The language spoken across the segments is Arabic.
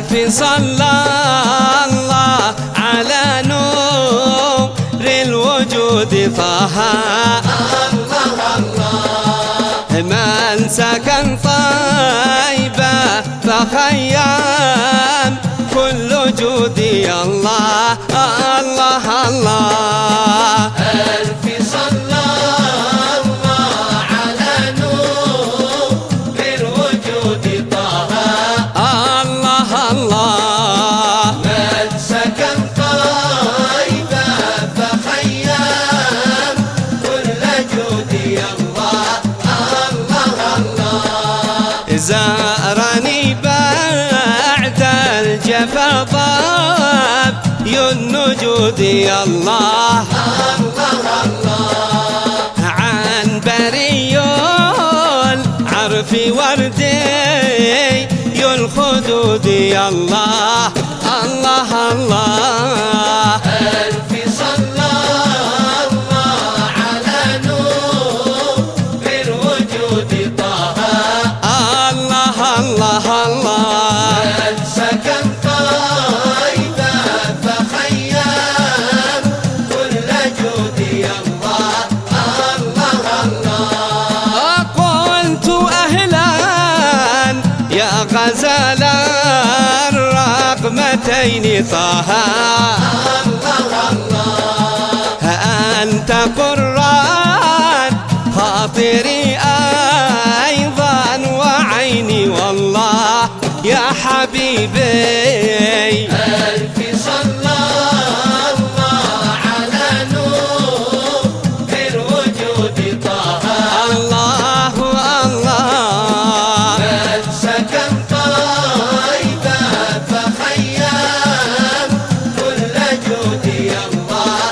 ألف صلى الله على نور الوجود طه. من سكن طيبة فخيام كل جودي الله الله الله. ألف صلى الله على نور الوجود طه. الله الله. من سكن طيبة فخيام كل جودي الله الله الله. زارني بعد الجفا طاب النجود يا الله الله الله. عن بري العرف وردي الخدود يا الله الله الله. ألف صلى الله على نور الوجود طه. الله الله الله. من سكن طيبة فخيام كل جودي الله الله الله. قلت أهلا يا غزال الرقمتين طه. الله الله. أنت قران خاطري أيضا وعيني والله يا حبيبي. ألف صلى الله على نور الوجود طه. الله الله. من سكن طيبة فخيام كل جودي الله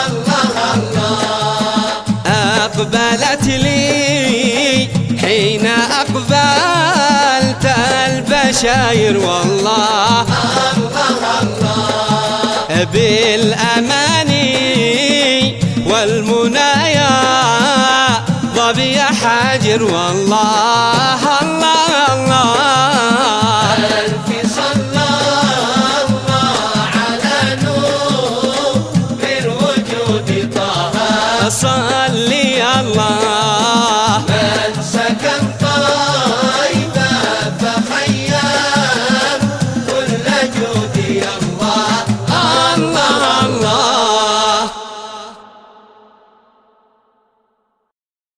الله الله. أقبلت لي حين أقبلت البشاير والله الله الله. بالأماني والمنايا ظبي حاجر والله الله الله.